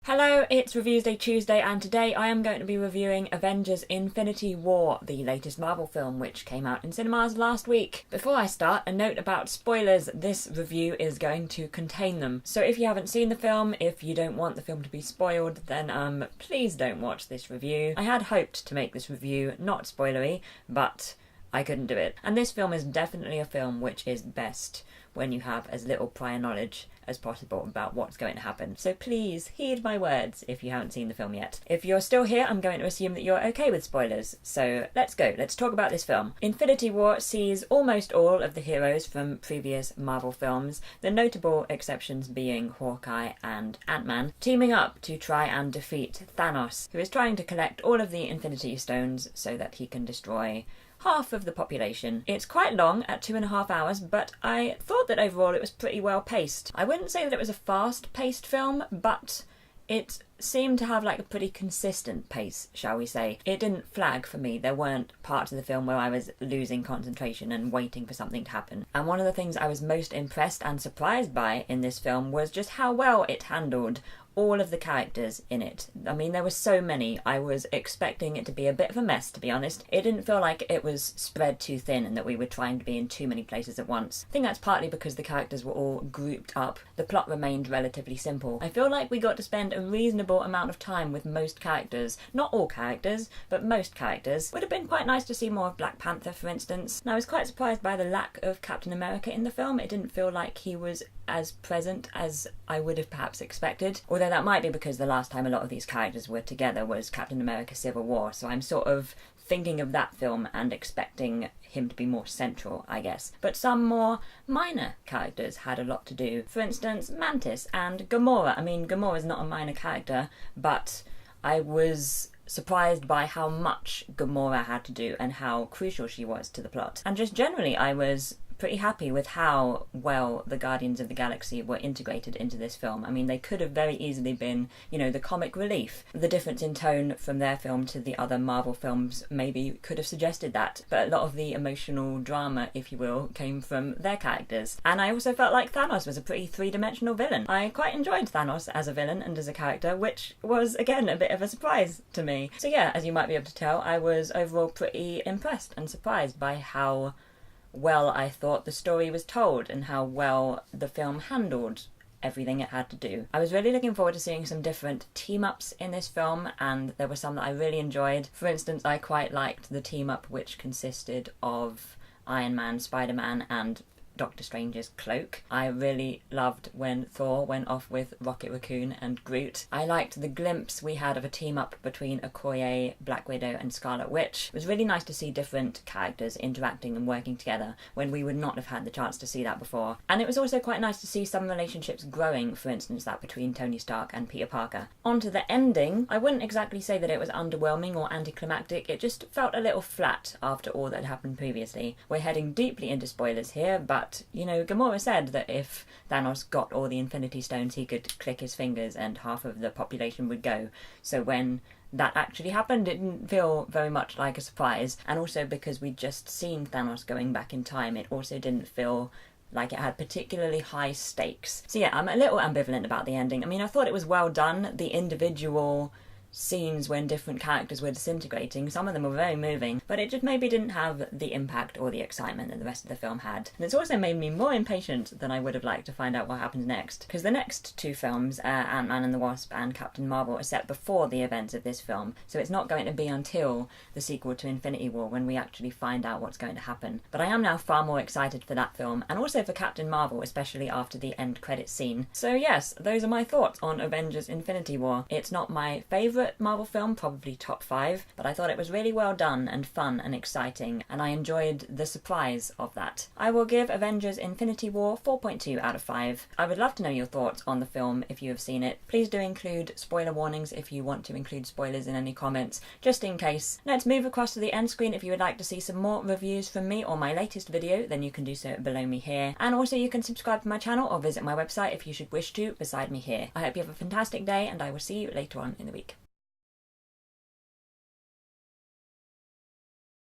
Hello, it's Reviews Day Tuesday, and today I am going to be reviewing Avengers Infinity War, the latest Marvel film which came out in cinemas last week. Before I start, a note about spoilers. This review is going to contain them. So if you haven't seen the film, if you don't want the film to be spoiled, then please don't watch this review. I had hoped to make this review not spoilery, but I couldn't do it. And this film is definitely a film which is best when you have as little prior knowledge as possible about what's going to happen. So please heed my words if you haven't seen the film yet. If you're still here, I'm going to assume that you're okay with spoilers. So let's go. Let's talk about this film. Infinity War sees almost all of the heroes from previous Marvel films, the notable exceptions being Hawkeye and Ant-Man, teaming up to try and defeat Thanos, who is trying to collect all of the Infinity Stones so that he can destroy half of the population. It's quite long at 2.5 hours, but I thought that overall it was pretty well paced. I wouldn't say that it was a fast paced film, but it seemed to have like a pretty consistent pace, shall we say. It didn't flag for me. There weren't parts of the film where I was losing concentration and waiting for something to happen. And one of the things I was most impressed and surprised by in this film was just how well it handled all of the characters in it. I mean, there were so many. I was expecting it to be a bit of a mess, to be honest. It didn't feel like it was spread too thin and that we were trying to be in too many places at once. I think that's partly because the characters were all grouped up. The plot remained relatively simple. I feel like we got to spend a reasonable amount of time with most characters. Not all characters, but most characters. Would have been quite nice to see more of Black Panther, for instance. And I was quite surprised by the lack of Captain America in the film. It didn't feel like he was as present as I would have perhaps expected. Although that might be because the last time a lot of these characters were together was Captain America Civil War, so I'm sort of thinking of that film and expecting him to be more central, I guess. But some more minor characters had a lot to do. For instance, Mantis and Gamora. I mean, Gamora's not a minor character, but I was surprised by how much Gamora had to do and how crucial she was to the plot. And just generally, I was pretty happy with how well the Guardians of the Galaxy were integrated into this film. I mean, they could have very easily been, you know, the comic relief. The difference in tone from their film to the other Marvel films maybe could have suggested that, but a lot of the emotional drama, if you will, came from their characters. And I also felt like Thanos was a pretty three-dimensional villain. I quite enjoyed Thanos as a villain and as a character, which was, again, a bit of a surprise to me. So yeah, as you might be able to tell, I was overall pretty impressed and surprised by how well I thought the story was told and how well the film handled everything it had to do. I was really looking forward to seeing some different team-ups in this film, and there were some that I really enjoyed. For instance, I quite liked the team-up which consisted of Iron Man, Spider-Man and Doctor Strange's cloak. I really loved when Thor went off with Rocket Raccoon and Groot. I liked the glimpse we had of a team-up between Okoye, Black Widow and Scarlet Witch. It was really nice to see different characters interacting and working together when we would not have had the chance to see that before. And it was also quite nice to see some relationships growing, for instance that between Tony Stark and Peter Parker. On to the ending, I wouldn't exactly say that it was underwhelming or anticlimactic. It just felt a little flat after all that had happened previously. We're heading deeply into spoilers here, but you know, Gamora said that if Thanos got all the Infinity Stones, he could click his fingers and half of the population would go. So when that actually happened, it didn't feel very much like a surprise. And also because we'd just seen Thanos going back in time, it also didn't feel like it had particularly high stakes. So yeah, I'm a little ambivalent about the ending. I mean, I thought it was well done. The individual scenes when different characters were disintegrating, some of them were very moving, but it just maybe didn't have the impact or the excitement that the rest of the film had. And it's also made me more impatient than I would have liked to find out what happens next, because the next two films, Ant-Man and the Wasp and Captain Marvel, are set before the events of this film, so it's not going to be until the sequel to Infinity War when we actually find out what's going to happen. But I am now far more excited for that film, and also for Captain Marvel, especially after the end credits scene. So yes, those are my thoughts on Avengers Infinity War. It's not my favourite Marvel film, probably top 5, but I thought it was really well done and fun and exciting, and I enjoyed the surprise of that. I will give Avengers Infinity War 4.2 out of 5. I would love to know your thoughts on the film if you have seen it. Please do include spoiler warnings if you want to include spoilers in any comments, just in case. Let's move across to the end screen. If you would like to see some more reviews from me or my latest video, then you can do so below me here. And also you can subscribe to my channel or visit my website if you should wish to, beside me here. I hope you have a fantastic day, and I will see you later on in the week.